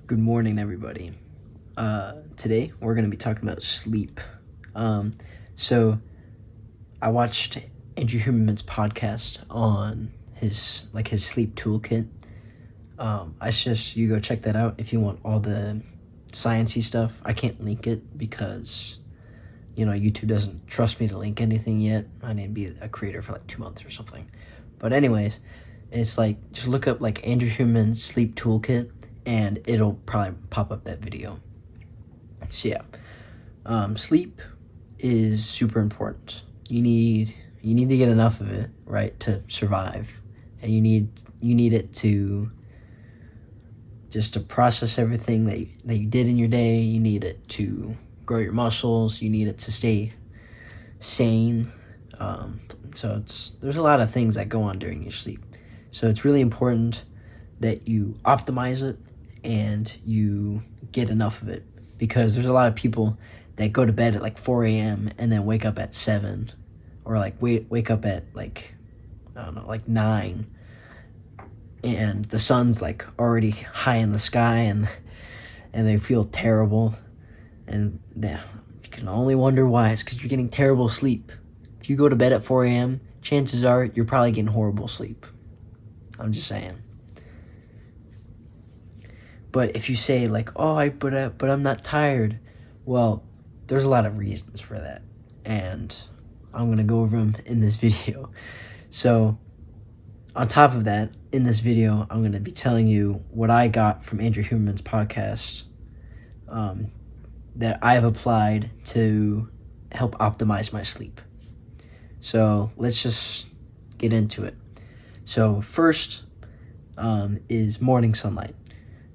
Good morning, everybody. Today we're going to be talking about sleep. So I watched Andrew Huberman's podcast on his sleep toolkit. I suggest you go check that out if you want all the sciencey stuff. I can't link it because YouTube doesn't trust me to link anything yet. I need to be a creator for like 2 months or something. But anyways, it's like just look up like Andrew Huberman's sleep toolkit and it'll probably pop up that video. So yeah, sleep is super important. You need to get enough of it, right, to survive, and you need it to just to process everything that you did in your day. You need it to grow your muscles. You need it to stay sane. So there's a lot of things that go on during your sleep. So it's really important that you optimize it and you get enough of it, because there's a lot of people that go to bed at like 4 a.m. and then wake up at 7, or like wake up at like, I don't know, like 9, and the sun's like already high in the sky, and they feel terrible, and you can only wonder why. It's because you're getting terrible sleep. If you go to bed at 4 a.m., chances are you're probably getting horrible sleep. I'm just saying. But if you say like, oh, but I'm not tired, well, there's a lot of reasons for that, and I'm gonna go over them in this video. So, on top of that, in this video, I'm gonna be telling you what I got from Andrew Huberman's podcast that I've applied to help optimize my sleep. So let's just get into it. So first is morning sunlight.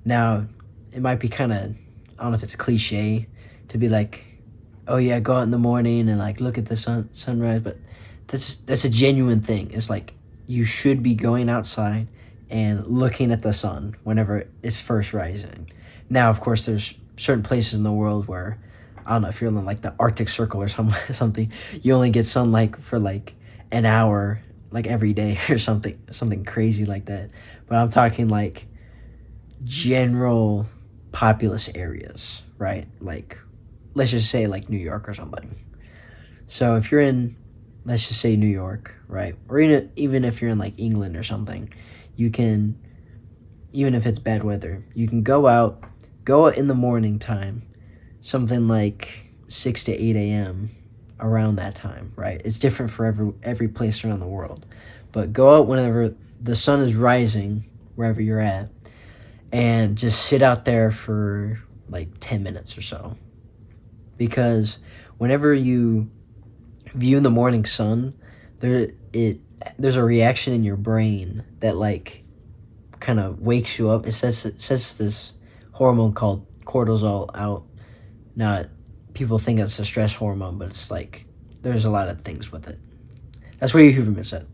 Now, it might be kind of, I don't know if it's a cliche to be like, oh yeah, go out in the morning and like look at the sunrise, but that's a genuine thing. It's like you should be going outside and looking at the sun whenever it's first rising. Now, of course, there's certain places in the world where, I don't know, if you're in like the Arctic Circle or something, you only get sunlight for like an hour, like every day or something crazy like that. But I'm talking like general populous areas, right? Like, let's just say like New York or something. So if you're in, let's just say New York, right? Or even if you're in like England or something, you can, even if it's bad weather, you can go out in the morning time, something like 6 to 8 a.m. around that time, right? It's different for every place around the world. But go out whenever the sun is rising, wherever you're at, and just sit out there for like 10 minutes or so. Because whenever you view the morning sun, there's a reaction in your brain that like kind of wakes you up. It sets this hormone called cortisol out. Now, people think it's a stress hormone, but it's like there's a lot of things with it. That's what Huberman said.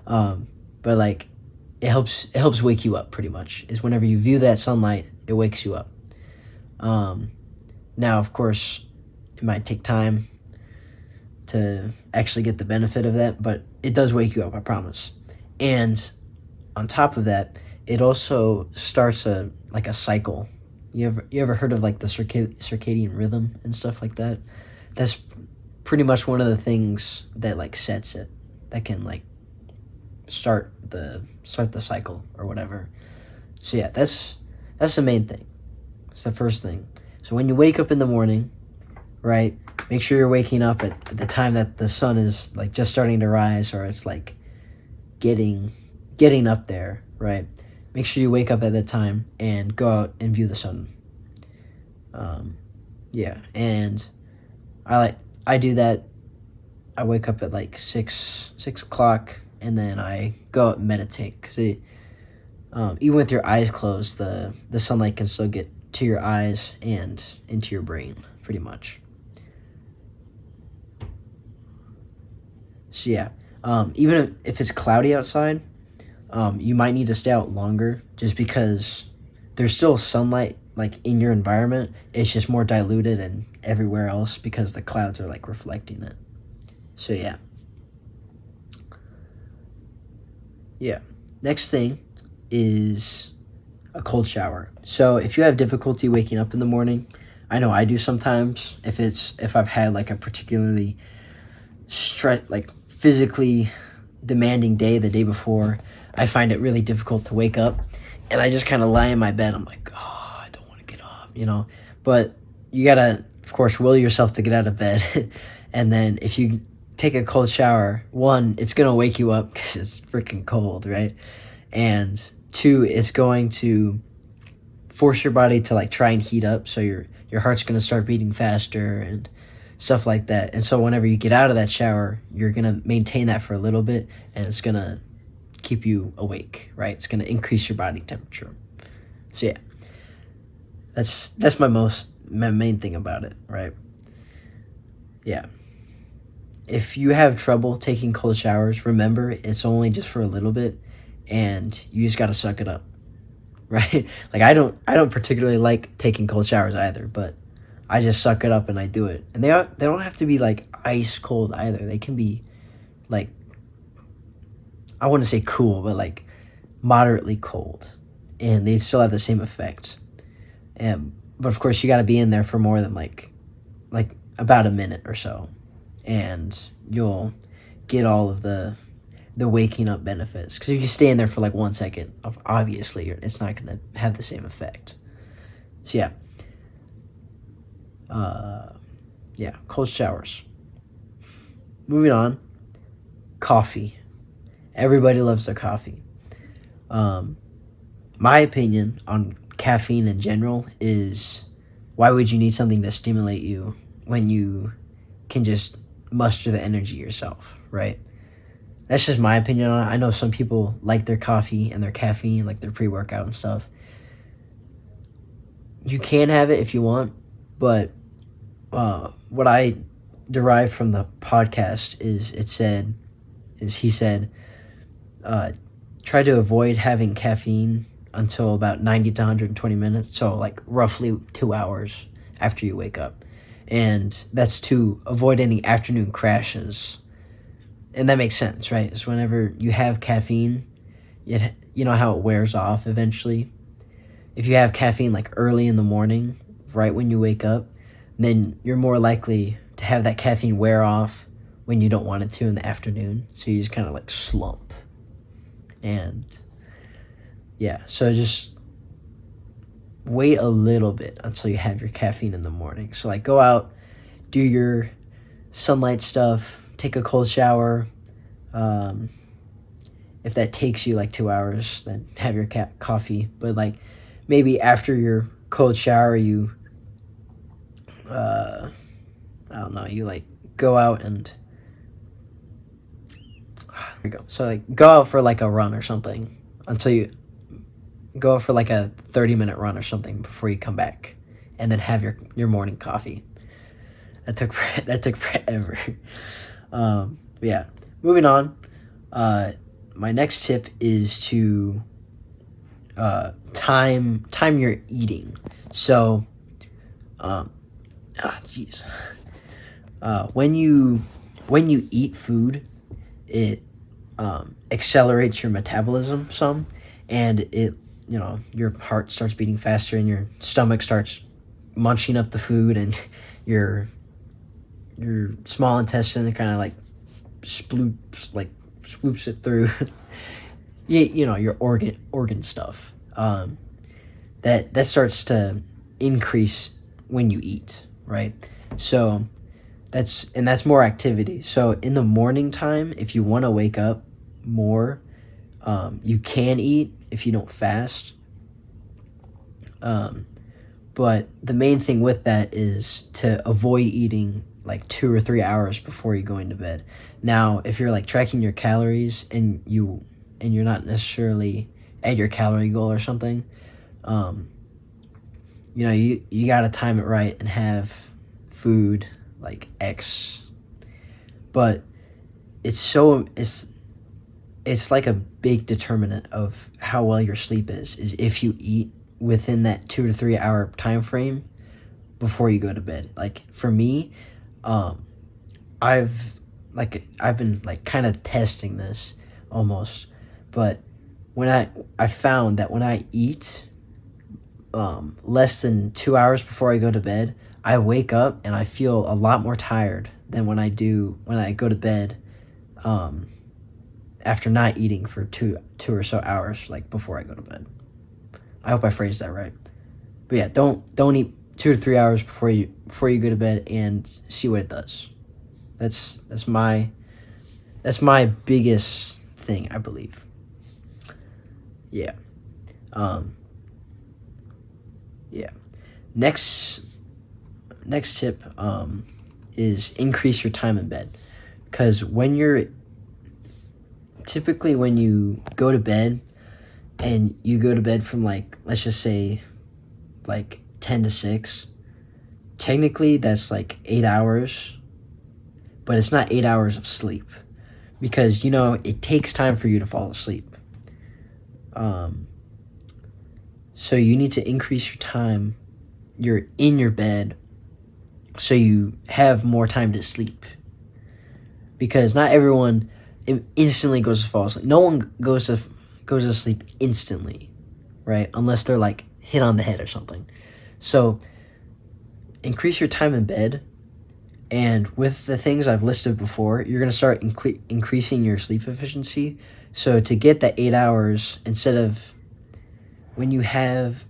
But like it helps wake you up pretty much. Is whenever you view that sunlight, it wakes you up. Now, of course, it might take time to actually get the benefit of that, but it does wake you up, I promise. And on top of that, it also starts a cycle. You ever heard of like the circadian rhythm and stuff like that? That's pretty much one of the things that like sets it, that can like start the cycle or whatever. So yeah, that's the main thing. It's the first thing. So when you wake up in the morning, right, make sure you're waking up at the time that the sun is like just starting to rise, or it's like getting up there, right? Make sure you wake up at that time and go out and view the sun. Yeah, and I do that. I wake up at like 6 o'clock, and then I go out and meditate, because even with your eyes closed, the sunlight can still get to your eyes and into your brain, pretty much. So yeah, even if it's cloudy outside, you might need to stay out longer, just because there's still sunlight like in your environment. It's just more diluted and everywhere else because the clouds are like reflecting it. So yeah. Next thing is a cold shower. So if you have difficulty waking up in the morning, I know I do sometimes. If I've had like a particularly physically demanding day the day before, I find it really difficult to wake up, and I just kind of lie in my bed. I'm like, oh, I don't want to get up. But you gotta, of course, will yourself to get out of bed, and then if you take a cold shower, one, it's gonna wake you up because it's freaking cold, right? And two, it's going to force your body to like try and heat up, so your heart's gonna start beating faster and stuff like that. And so whenever you get out of that shower, you're gonna maintain that for a little bit, and it's gonna keep you awake, right? It's gonna increase your body temperature. So yeah, that's my main thing about it, right? Yeah. If you have trouble taking cold showers, remember it's only just for a little bit, and you just gotta suck it up, right? Like I don't particularly like taking cold showers either, but I just suck it up and I do it. And they don't have to be like ice cold either. They can be like, I wouldn't say cool, but like moderately cold, and they still have the same effect. But of course, you got to be in there for more than like about a minute or so, and you'll get all of the waking up benefits. Because if you stay in there for like 1 second, obviously it's not going to have the same effect. So yeah, cold showers. Moving on, coffee. Everybody loves their coffee. My opinion on caffeine in general is, why would you need something to stimulate you when you can just muster the energy yourself, right? That's just my opinion on it. I know some people like their coffee and their caffeine, like their pre-workout and stuff. You can have it if you want, but what I derived from the podcast is he said, try to avoid having caffeine until about 90 to 120 minutes, so like roughly 2 hours after you wake up. And that's to avoid any afternoon crashes. And that makes sense, right? It's whenever you have caffeine, you know how it wears off eventually. If you have caffeine like early in the morning, right when you wake up, then you're more likely to have that caffeine wear off when you don't want it to in the afternoon. So you just kind of like slump. And yeah, so just wait a little bit until you have your caffeine in the morning. So like go out, do your sunlight stuff, take a cold shower. If that takes you like 2 hours, then have your coffee. But like maybe after your cold shower, you I don't know, you like go out and there you go. So like go out for like a run or something, until you go out for like a 30-minute run or something before you come back, and then have your morning coffee. That took forever. Yeah, moving on. My next tip is to time your eating. So when you eat food, it accelerates your metabolism some, and it, your heart starts beating faster, and your stomach starts munching up the food, and your small intestine kind of like swoops it through. Your organ stuff. That starts to increase when you eat, right? So that's more activity. So in the morning time, if you want to wake up more, you can eat if you don't fast. But the main thing with that is to avoid eating like 2 or 3 hours before you go into bed. Now, if you're like tracking your calories and you're not necessarily at your calorie goal or something, you gotta time it right and have food like X. But it's like a big determinant of how well your sleep is if you eat within that 2 to 3 hour time frame before you go to bed. Like for me, I've been like kind of testing this almost, but when I found that when I eat less than 2 hours before I go to bed, I wake up and I feel a lot more tired than when I go to bed after not eating for two or so hours, like before I go to bed. I hope I phrased that right. But yeah, don't eat 2 to 3 hours before you go to bed, and see what it does. That's my biggest thing, I believe. Yeah. Yeah. Next tip is increase your time in bed, because when you go to bed, and you go to bed from, like, let's just say, like 10 to 6, technically that's like 8 hours, but it's not 8 hours of sleep, because it takes time for you to fall asleep. So you need to increase your time you're in your bed, so you have more time to sleep, because not everyone instantly goes to fall asleep. No one goes to sleep instantly, right? Unless they're like hit on the head or something. So increase your time in bed, and with the things I've listed before, you're going to start increasing your sleep efficiency. So to get that 8 hours, instead of when you have,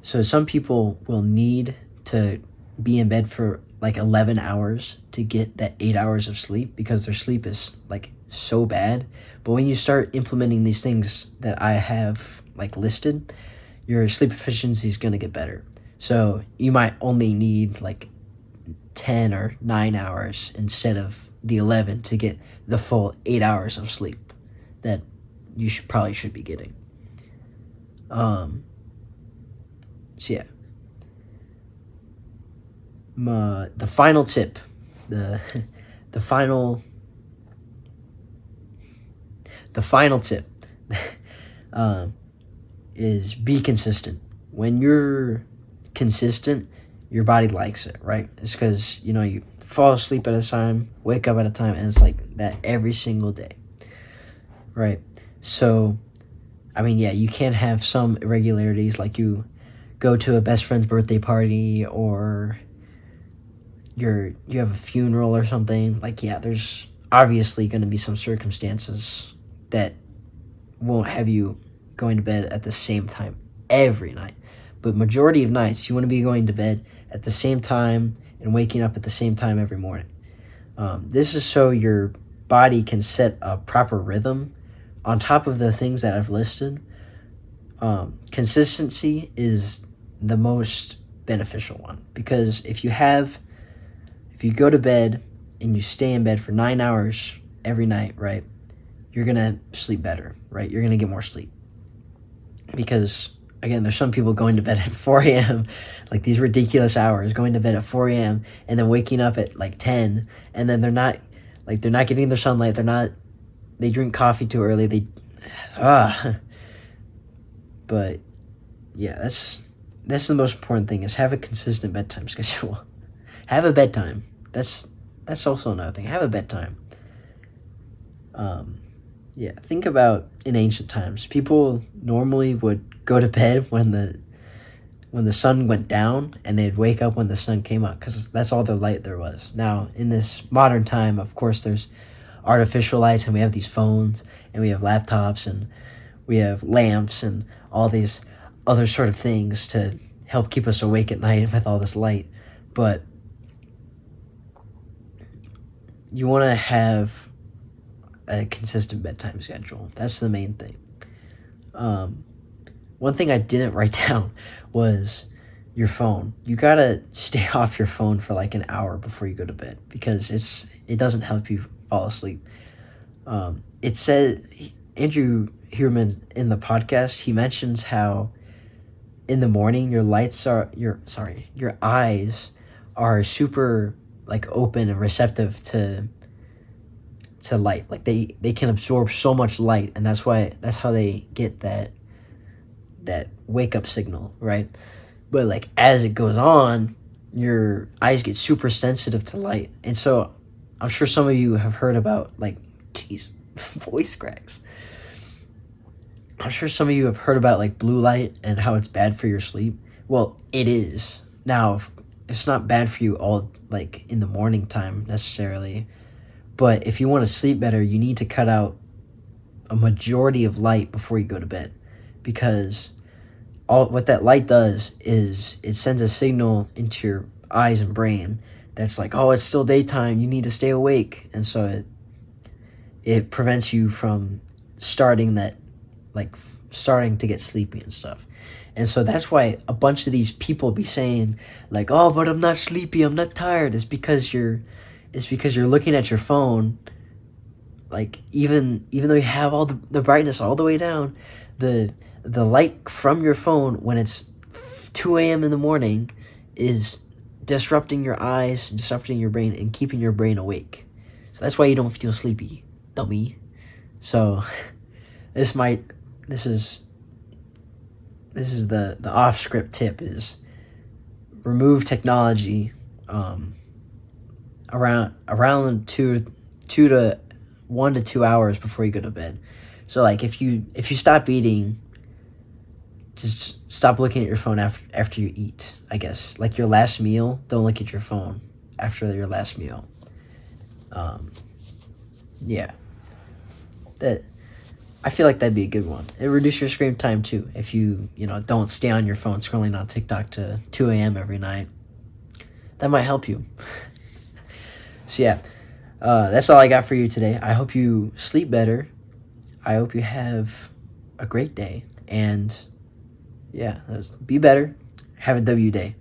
so some people will need to be in bed for like 11 hours to get that 8 hours of sleep, because their sleep is like so bad. But when you start implementing these things that I have like listed, your sleep efficiency is going to get better. So you might only need like 10 or 9 hours instead of the 11 to get the full 8 hours of sleep that you probably should be getting. So yeah. The final tip, the final tip is be consistent. When you're consistent, your body likes it, right? It's because you fall asleep at a time, wake up at a time, and it's like that every single day, right? So I mean, yeah, you can have some irregularities, like you go to a best friend's birthday party, or you have a funeral or something. Like, yeah, there's obviously going to be some circumstances that won't have you going to bed at the same time every night. But majority of nights, you want to be going to bed at the same time and waking up at the same time every morning. This is so your body can set a proper rhythm. On top of the things that I've listed, consistency is the most beneficial one, because if you go to bed and you stay in bed for 9 hours every night, right, you're going to sleep better, right? You're going to get more sleep. Because, again, there's some people going to bed at 4 a.m., like these ridiculous hours, going to bed at 4 a.m. and then waking up at like 10, and then they're not getting their sunlight. They drink coffee too early. But yeah, that's the most important thing, is have a consistent bedtime schedule. Have a bedtime. That's also another thing. Have a bedtime. Yeah, think about in ancient times, people normally would go to bed when the sun went down, and they'd wake up when the sun came up, because that's all the light there was. Now, in this modern time, of course, there's artificial lights, and we have these phones, and we have laptops, and we have lamps, and all these other sort of things to help keep us awake at night with all this light. But you want to have a consistent bedtime schedule. That's the main thing. One thing I didn't write down was your phone. You gotta stay off your phone for like an hour before you go to bed, because it doesn't help you fall asleep. It says, Andrew Huberman, in the podcast, he mentions how in the morning your eyes are super like open and receptive to light. Like they can absorb so much light, and that's how they get that wake up signal, right? But like as it goes on, your eyes get super sensitive to light. And so I'm sure some of you have heard about, like, voice cracks. I'm sure some of you have heard about like blue light and how it's bad for your sleep. Well, it is. Now, it's not bad for you all like in the morning time necessarily, but if you want to sleep better, you need to cut out a majority of light before you go to bed, because all what that light does is it sends a signal into your eyes and brain that's like, oh, it's still daytime, you need to stay awake, and so it prevents you from starting that like starting to get sleepy and stuff. And so that's why a bunch of these people be saying like, oh, but I'm not sleepy, I'm not tired. It's because you're looking at your phone, like even though you have all the brightness all the way down, the light from your phone when it's 2 a.m. in the morning is disrupting your eyes, disrupting your brain, and keeping your brain awake. So that's why you don't feel sleepy, dummy. So this might this is the off script tip is remove technology around two to 1 to 2 hours before you go to bed. So like if you stop eating, just stop looking at your phone after you eat, I guess. Like your last meal, don't look at your phone after your last meal. Yeah. That I feel like that'd be a good one. It reduce your screen time too if you don't stay on your phone scrolling on TikTok to 2 a.m. every night. That might help you. So yeah, that's all I got for you today. I hope you sleep better. I hope you have a great day. And yeah, be better. Have a W day.